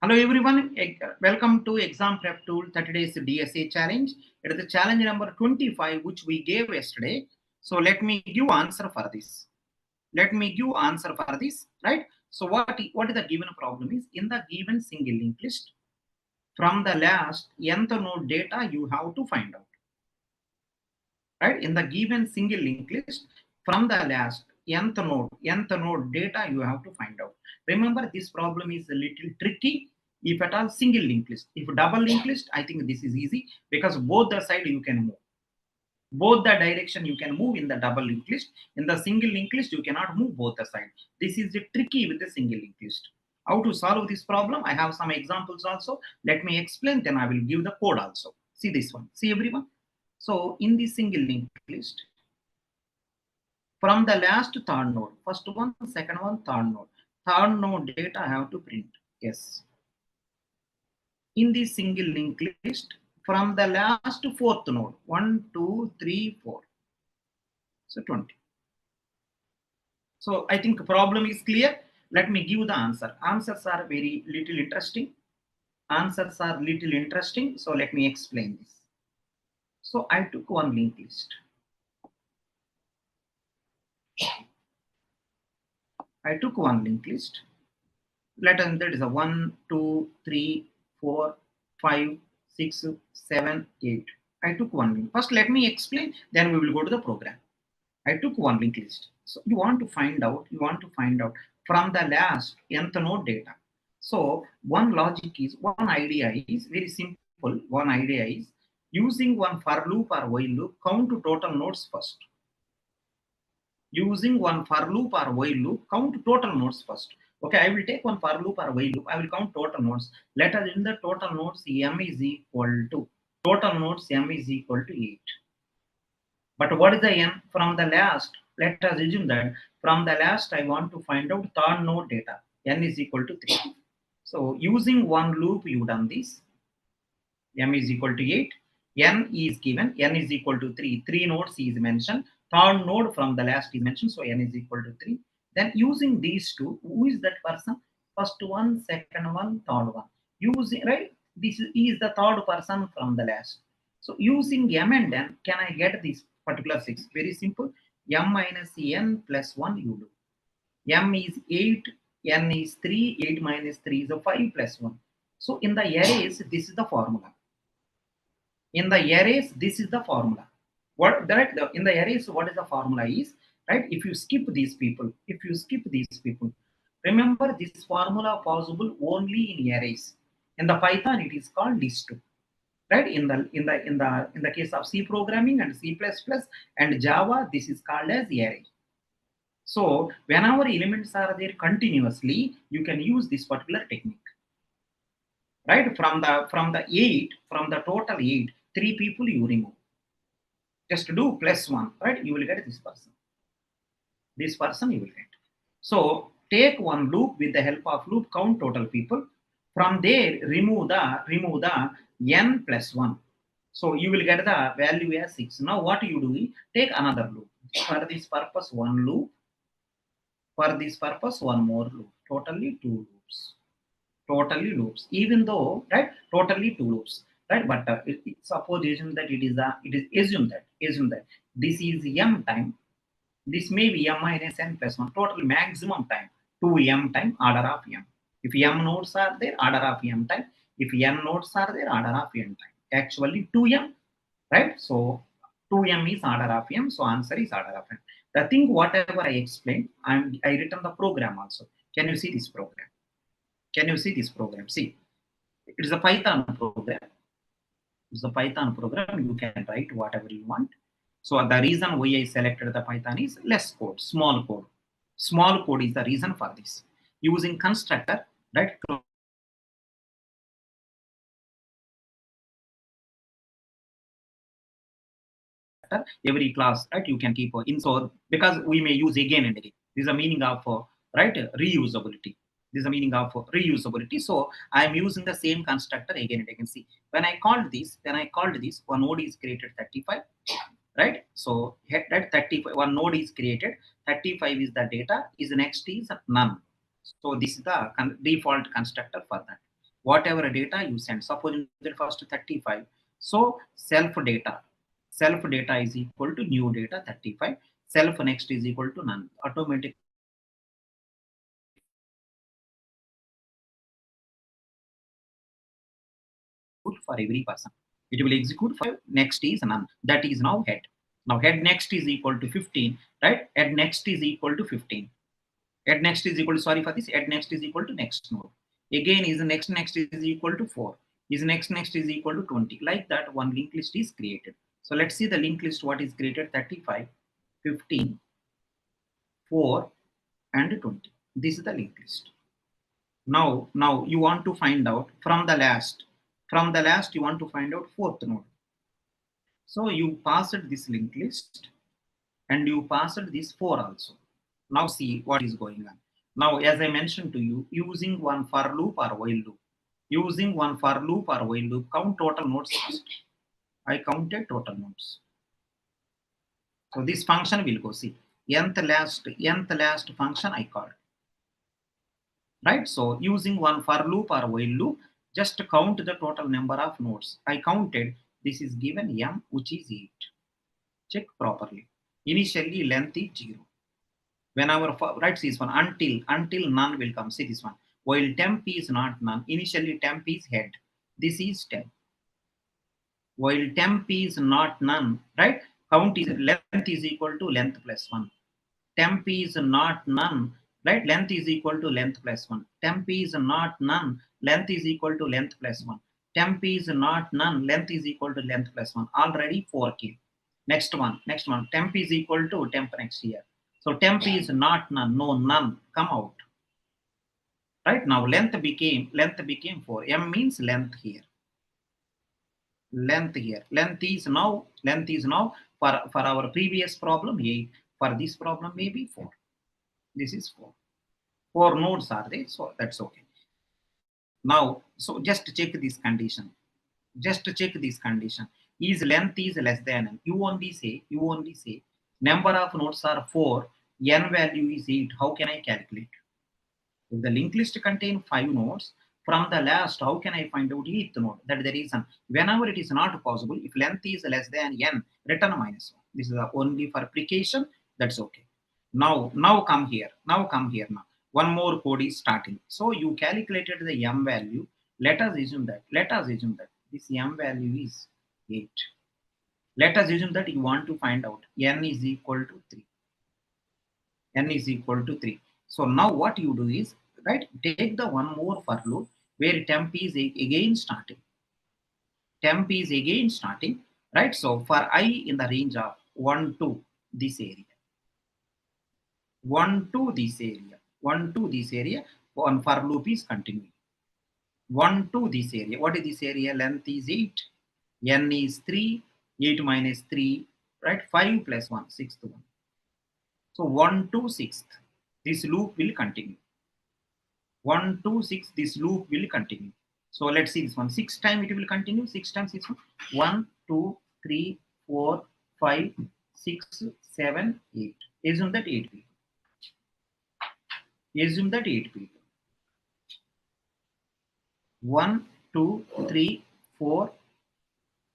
Hello everyone, welcome to ExamPreptool 30 days DSA challenge. It is the challenge number 25 which we gave yesterday. So let me give answer for this. Right? So what is the given problem is in the given single linked list from the last nth node data you have to find out. Right? In the given single linked list from the last nth node data you have to find out. Remember, this problem is a little tricky if at all single linked list. If double linked list, I think this is easy because both the side you can move. Both the direction you can move in the double linked list. In the single linked list, you cannot move both the side. This is tricky with the single linked list. How to solve this problem? I have some examples also. Let me explain, then I will give the code also. See this one. See everyone. So in the single linked list, from the last third node, first one, second one, third node data I have to print. Yes. In the single linked list, from the last fourth node, 1, 2, 3, 4. So 20. So I think problem is clear. Let me give the answer. Answers are very little interesting. So let me explain this. So I took one linked list. Let us, that is a 1, 2, 3, 4, 5, 6, 7, 8. I took one link. First, let me explain, then we will go to the program. I took one linked list. So you want to find out from the last nth node data. So one idea is very simple. One idea is using one for loop or while loop, count to total nodes first. Using one for loop or while loop, count total nodes first. Okay, I will take one for loop or while loop. I will count total nodes. Let us in the total nodes m is equal to 8. But what is the n from the last? Let us assume that from the last I want to find out third node data. N is equal to 3. So using one loop you done this. M is equal to 8. N is given. N is equal to 3. 3 nodes is mentioned. Third node from the last is mentioned. So N is equal to 3. Then using these two, who is that person? First one, second one, third one. Using, right? This is the third person from the last. So using M and N, can I get this particular 6? Very simple. M minus N plus 1 you do. M is 8, N is 3, 8 minus 3 is a 5 plus 1. So in the arrays, this is the formula. In the arrays, this is the formula. In the arrays, what is the formula is, right? If you skip these people, remember this formula possible only in arrays. In the Python, it is called list2. Right? In the case of C programming and C++ and Java, this is called as array. So whenever elements are there continuously, you can use this particular technique. Right? From the total 8, 3 people you remove. Just do plus 1, right? You will get this person. This person you will get. So take one loop with the help of loop, count total people. From there, remove the n plus 1. So you will get the value as 6. Now what you do? Take another loop. For this purpose, one loop. For this purpose, one more loop. Totally 2 loops. Even though, right? Totally 2 loops. Right? But supposition that it is assume that this is m time. This may be m minus n plus 1. Total maximum time 2m time order of m. If m nodes are there, order of m time. If n nodes are there, order of n time. Actually 2m, right? So 2m is order of m. So answer is order of m. The thing whatever I explained, I written the program also. Can you see this program? See, it is a Python program. It's a Python program. You can write whatever you want. So the reason why I selected the Python is less code, small code. Small code is the reason for this. Using constructor, right? Every class, right? You can keep in, so because we may use again and again. This is the meaning of right, reusability. This is the meaning of reusability. So I am using the same constructor again and again. See, when I called this, one node is created 35. Right? So that 35, one node is created, 35 is the data, is next is none. So this is the default constructor for that. whatever data you send. Suppose that first 35. So self data is equal to new data 35. Self next is equal to none. Automatically for every person. It will execute for next is none. That is now head. Now head next is equal to 15, right? Head next is equal to 15. Head next is equal to, sorry for this, head next is equal to next node. Again is next is equal to 4. Is next is equal to 20. Like that, one linked list is created. So let's see the linked list what is created: 35, 15, 4, and 20. This is the linked list. Now you want to find out from the last. From the last, you want to find out fourth node. So you passed this linked list and you passed this 4 also. Now see what is going on. Now, as I mentioned to you, using one for loop or while loop. Using one for loop or while loop, count total nodes first. I counted total nodes. So this function will go, see, nth last function I called. Right? So using one for loop or while loop, just count the total number of nodes. I counted, this is given m, which is 8. Check properly. Initially length is 0. Whenever, right, see this one, until none will come. See this one. While temp is not none, initially temp is head. This is temp. While temp is not none, right? Count is length is equal to length plus 1. Temp is not none, right? Length is equal to length plus 1. Temp is not none, length is equal to length plus 1. Temp is not none, length is equal to length plus 1. Already 4k. Next one. Temp is equal to temp next here. So temp is not none, no none, come out. Right now length became 4. M means length here. Length is now for our previous problem 8. For this problem maybe 4. This is 4. 4 nodes are there, so that's okay. Now, so just check this condition. Is length is less than n. You only say number of nodes are 4, n value is 8. How can I calculate? If the linked list contains 5 nodes, from the last, how can I find out 8th node? That is the reason. Whenever it is not possible, if length is less than n, return -1. This is only for application. That's okay. Now come here. Now. One more code is starting. So you calculated the m value. Let us assume that this m value is 8. Let us assume that you want to find out n is equal to 3. N is equal to 3. So now what you do is, right, take the one more for loop where temp is again starting. Right? So for I in the range of 1 to this area. 1 to this area. One for loop is continuing. 1 to this area. What is this area? Length is 8. N is 3. 8 minus 3. Right? 5 plus 1. 6th one. So 1 to 6th. This loop will continue. 1 to 6. This loop will continue. So let's see this one. 6 times it will continue. 6 times 6. 1, 2, 3, 4, 5, 6, 7, 8. Assume that 8 people. 1, 2, 3, 4,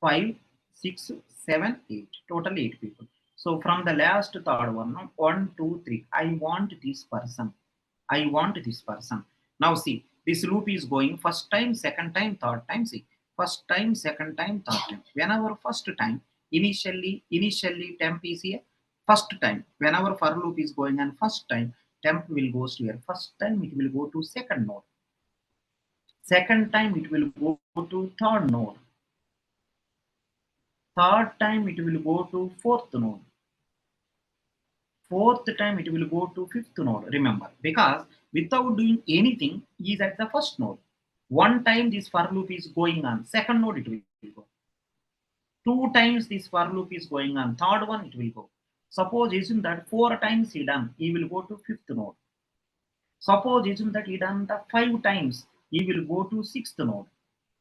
5, 6, 7, 8. Total 8 people. So from the last third one, 1, 2, 3. I want this person. Now see, this loop is going first time, second time, third time. See, first time, second time, third time. Whenever first time, initially temp is here. First time, whenever for loop is going on first time, temp will go here. First time it will go to second node. Second time it will go to third node. Third time it will go to fourth node. Fourth time it will go to fifth node. Remember, because without doing anything is at the first node. One time this for loop is going on, second node it will go. 2 times this for loop is going on, third one it will go. Suppose assume that 4 times he done, he will go to fifth node. Suppose assume that he done the 5 times, he will go to sixth node.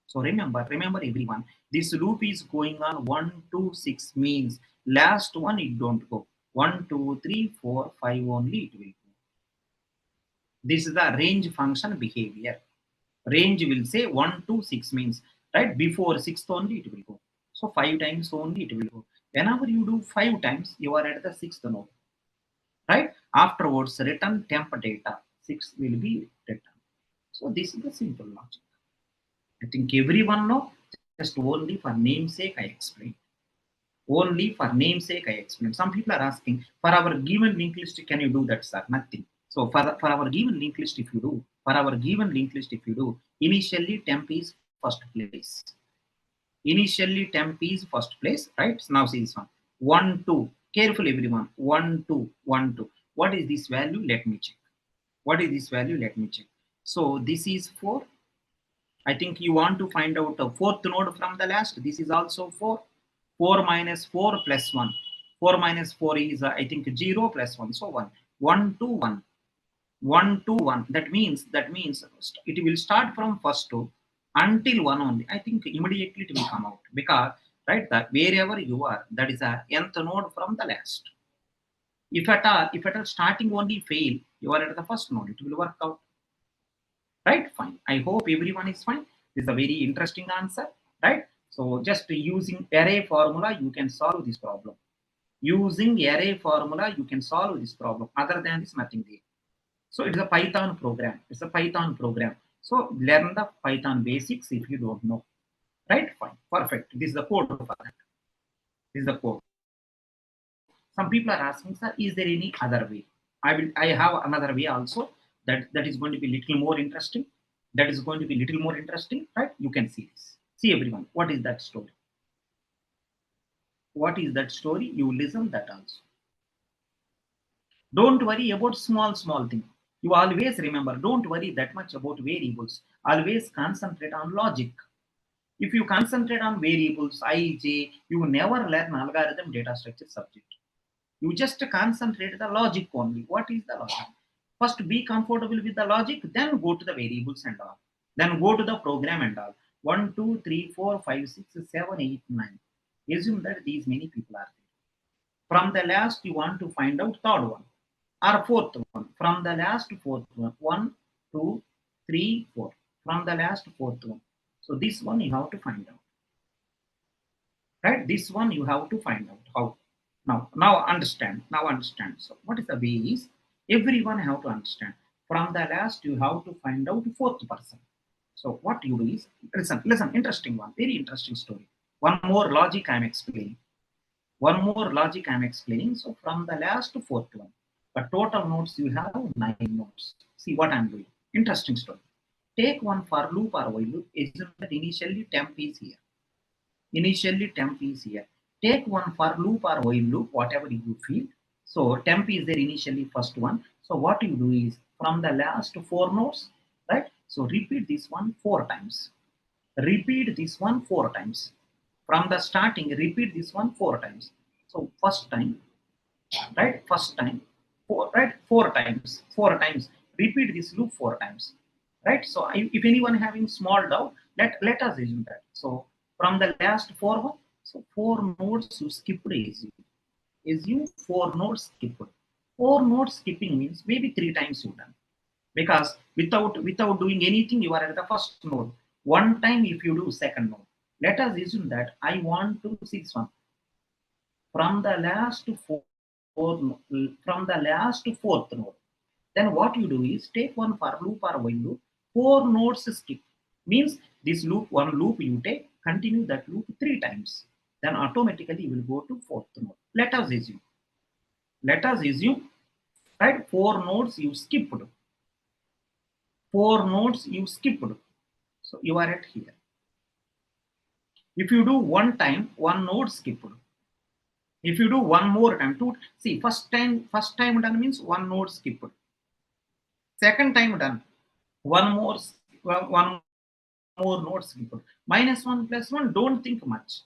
So remember everyone, this loop is going on 1 to 6 means last one it don't go. 1, 2, 3, 4, 5 only it will go. This is the range function behavior. Range will say 1 to 6 means, right? Before 6th only it will go. So 5 times only it will go. Whenever you do 5 times, you are at the 6th node, right? Afterwards, return temp data. 6 will be returned. So this is the simple logic. I think everyone know. Just only for namesake I explain. Only for namesake I explain. Some people are asking, for our given linked list, can you do that, sir? Nothing. So for our given linked list, if you do, for our given linked list, if you do, initially temp is first place. Initially temp is first place, right? So now see this one. 1, 2. Careful everyone. 1, 2, 1, 2. What is this value? Let me check. What is this value? Let me check. So this is 4. I think you want to find out the fourth node from the last. This is also 4. 4 minus 4 plus 1. 4 minus 4 is, I think, 0 plus 1. So 1. 1 to 1. 1 to 1. That means it will start from first to until 1 only. I think immediately it will come out. Because, right, that wherever you are, that is a nth node from the last. If at all starting only fail, you are at the first node. It will work out. Right? Fine. I hope everyone is fine. This is a very interesting answer, right? So just using array formula, you can solve this problem. Using array formula, you can solve this problem. Other than this, nothing there. So it's a Python program. It's a Python program. So learn the Python basics if you don't know. Right? Fine. Perfect. This is the code for that. This is the code. Some people are asking, sir, is there any other way? I have another way also that is going to be little more interesting. That is going to be little more interesting, right? You can see this. See everyone, what is that story? What is that story? You listen that also. Don't worry about small thing. You always remember, don't worry that much about variables. Always concentrate on logic. If you concentrate on variables, I, J, you never learn algorithm data structure subject. You just concentrate the logic only. What is the logic? First be comfortable with the logic, then go to the variables and all. Then go to the program and all. 1, 2, 3, 4, 5, 6, 7, 8, 9. Assume that these many people are there. From the last, you want to find out third one or fourth one. From the last fourth one. 1, 2, 3, 4. From the last fourth one. So this one you have to find out. Right? This one you have to find out how. Now understand. So what is the way is everyone have to understand. From the last you have to find out fourth person. So what you do is listen, interesting one, very interesting story. One more logic I'm explaining. So from the last to fourth one, the total nodes you have 9 nodes. See what I'm doing. Interesting story. Take one for loop or while loop. Assume that initially temp is here. Take one for loop or while loop, whatever you feel. So temp is there initially first one. So what you do is from the last 4 nodes, right? So repeat this one 4 times. Repeat this one 4 times. From the starting, repeat this one 4 times. So first time, right? First time, 4, right? 4 times. 4 times. Repeat this loop 4 times. Right? So if anyone having small doubt, let us assume that. So from the last 4 one, so 4 nodes you skipped assume 4 nodes skipped. 4 nodes skipping means maybe 3 times you done. Because without doing anything, you are at the first node. One time if you do second node. Let us assume that I want to see this one. From the last to fourth node. Then what you do is take one for loop or while loop, 4 nodes skip. Means this loop, one loop you take, continue that loop 3 times. Then automatically you will go to fourth node. Let us assume, right? 4 nodes you skipped. 4 nodes you skipped. So you are at here. If you do one time, 1 node skipped. If you do one more time, see first time done means 1 node skipped. Second time done, one more node skipped. -1 +1, don't think much.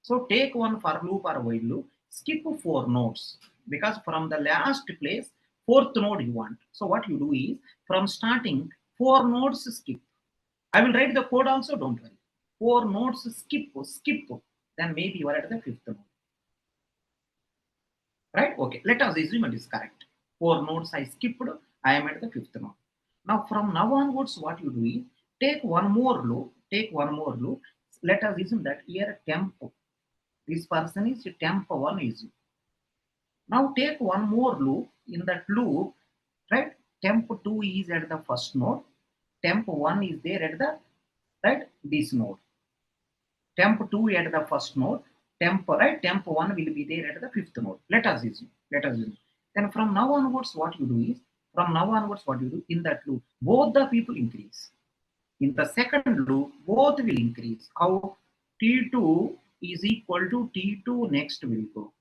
So take one for loop or while loop, skip 4 nodes because from the last place, 4th node you want. So what you do is from starting 4 nodes skip. I will write the code also, don't worry. 4 nodes skip, then maybe you are at the 5th node. Right? Okay, let us assume it is correct. 4 nodes I skipped, I am at the 5th node. Now from now onwards, what you do is Take one more loop. Take one more loop. Let us assume that here temp. This person is temp 1 is. Now take one more loop. In that loop, right? Temp 2 is at the first node. Temp 1 is there at the right this node. Temp 2 at the first node. Temp 1 will be there at the fifth node. Let us assume. Then from now onwards, what you do is in that loop, both the people increase. In the second loop, both will increase. How? T2 is equal to T2 next will go.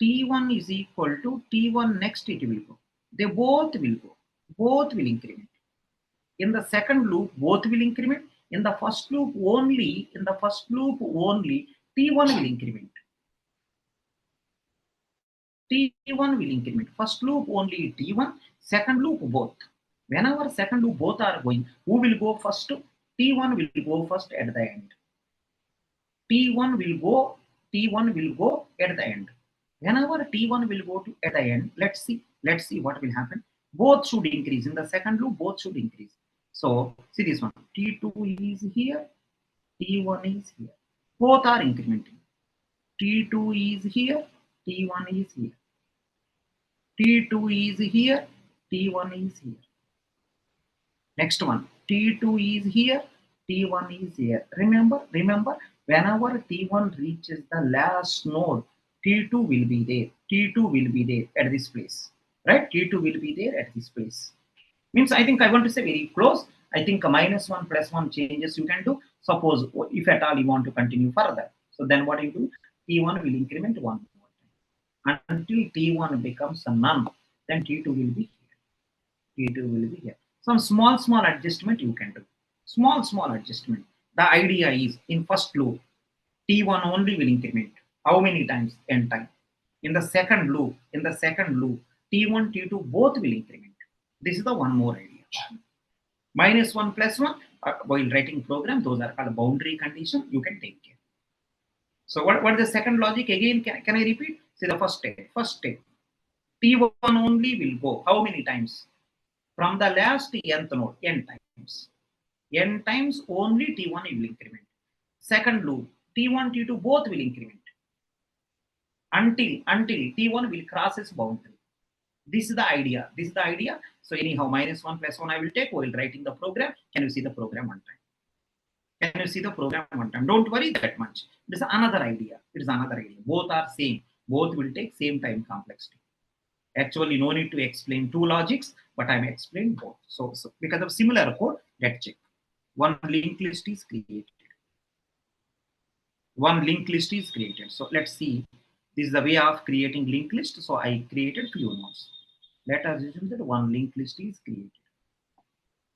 T1 is equal to T1 next it will go. They both will go. Both will increment. In the second loop, both will increment. In the first loop only, T1 will increment. T1 will increment. First loop only T1, second loop both. Whenever second loop both are going, who will go first? T1 will go first at the end. T1 will go at the end. Whenever T1 will go to at the end, let's see what will happen. Both should increase. In the second loop, both should increase. So see this one. T2 is here, T1 is here. Both are incrementing. T2 is here, T1 is here. T2 is here, T1 is here. Next one, T2 is here, T1 is here. Remember, whenever T1 reaches the last node, T2 will be there. T2 will be there at this place. Right? T2 will be there at this place. Means I think I want to say very close. I think -1 +1 changes you can do. Suppose if at all you want to continue further. So then what you do? T1 will increment one more time. Until T1 becomes a none, then T2 will be here. T2 will be here. Some small adjustment you can do. Small adjustment. The idea is in first loop, T1 only will increment. How many times? N time. In the second loop, T1, T2 both will increment. This is the one more idea. -1 +1 while writing program, those are called boundary condition. You can take care. So what is the second logic? Again, can I repeat? See the first step. T1 only will go. How many times? From the last nth node, n times. N times only T1 will increment. Second loop, T1, T2 both will increment. Until T1 will cross its boundary. This is the idea. So anyhow, -1 +1 I will take while writing the program. Can you see the program one time? Don't worry that much. It is another idea. Both are same. Both will take same time complexity. Actually, no need to explain two logics, but I'm explaining both. So because of similar code, let's check. One linked list is created. So let's see. This is the way of creating linked list. So I created few nodes. Let us assume that one linked list is created.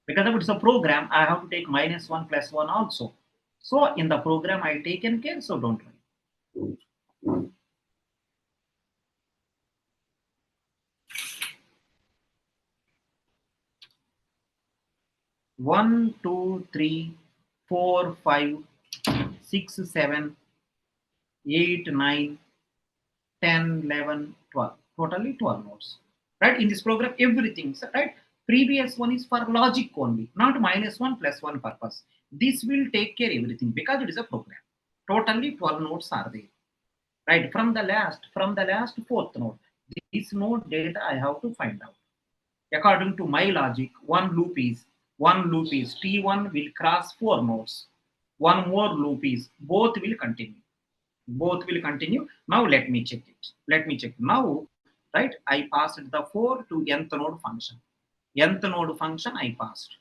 Because if it's a program, I have to take -1 +1 also. So in the program, I taken care. So don't worry. 1, 2, 3, 4, 5, 6, 7, 8, 9, 10, 11, 12. Totally 12 nodes. Right? In this program, everything, right? Previous one is for logic only, not -1 +1 purpose. This will take care everything because it is a program. Totally 12 nodes are there. Right? From the last fourth node, this node data I have to find out. According to my logic, one loop is T1 will cross 4 nodes. One more loop is both will continue. Now let me check it. Now, right, I passed the 4 to nth node function. Nth node function I passed.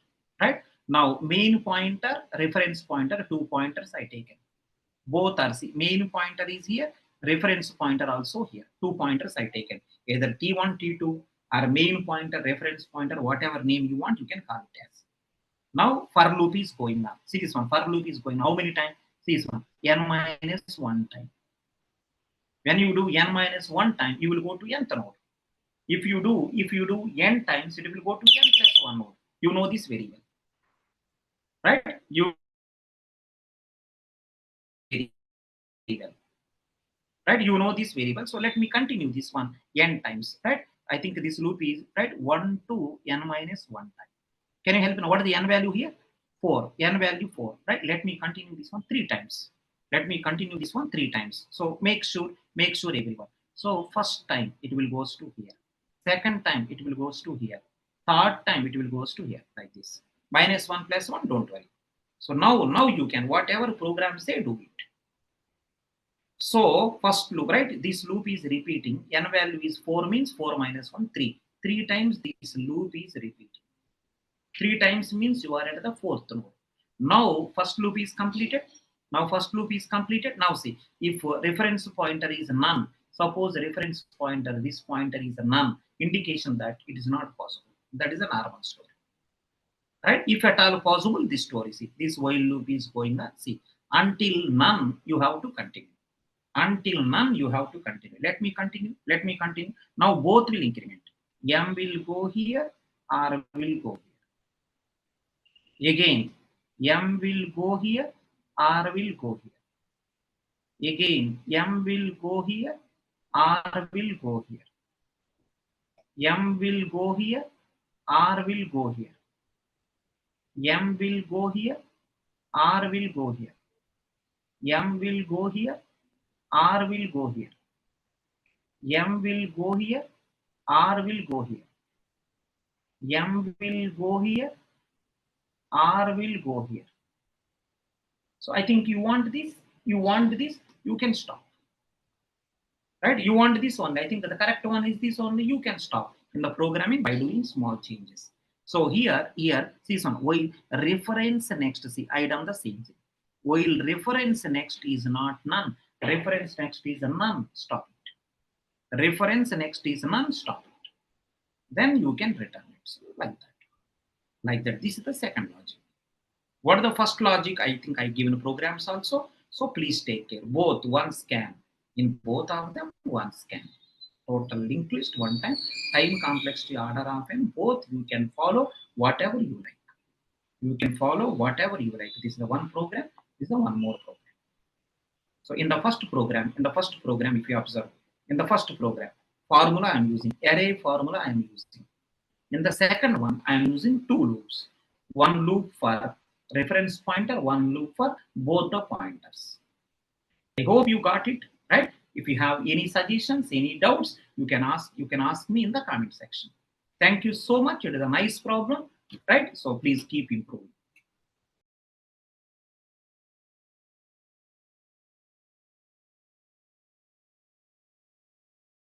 Right? Now main pointer, reference pointer, 2 pointers I taken. Both are main pointer is here, reference pointer also here. 2 pointers I taken. Either T1, T2 or main pointer, reference pointer, whatever name you want, you can call it as. Now for loop is going on. See this one, for loop is going how many times? See this one, n-1 time. When you do n-1 time, you will go to nth node. If you do n times, it will go to n plus 1 node. You know this very well. Right? You right? You know this very well. So let me continue this one n times. Right? I think this loop is right 1 to n-1 time. Can you help me know what is the n value here? 4, n value 4, right? Let me continue this one 3 times. Let me continue this one 3 times. So make sure everyone. So first time it will goes to here. Second time it will goes to here. Third time it will goes to here, like this. -1 + 1, don't worry. So now you can, whatever program say, do it. So first loop, right? This loop is repeating. N value is 4, means 4 - 1, 3. 3 times this loop is repeating. 3 times means you are at the 4th node. Now first loop is completed. Now see, if reference pointer is none, suppose reference pointer, this pointer is a none, indication that it is not possible. That is a normal story. Right? If at all possible, this story, see, this while loop is going on. See, until none, you have to continue. Until none, you have to continue. Let me continue. Now both will increment. M will go here, R will go here. Again, M will go here, R will go here. Again, M will go here, R will go here. M will go here, R will go here. M will go here, R will go here. M will go here, R will go here. M will go here, R will go here. M will go here, R will go here. So I think you want this, you can stop. Right? You want this one. I think the correct one is this only. You can stop in the programming by doing small changes. So here, see this one. While reference next, see, I done the same thing. While reference next is not none, reference next is a none, stop it. Reference next is none, stop it. Then you can return it. So like that. This is the second logic. What is the first logic? I think I given programs also. So please take care. Both one scan. In both of them, one scan. Total linked list one time. Time complexity order of n. Both you can follow whatever you like. You can follow whatever you like. This is the one program. This is the one more program. So in the first program, if you observe, in the first program, formula I am using, array formula I am using. In the second one, I am using 2 loops. One loop for reference pointer, one loop for both the pointers. I hope you got it, right? If you have any suggestions, any doubts, you can ask me in the comment section. Thank you so much. It is a nice problem, right? So please keep improving.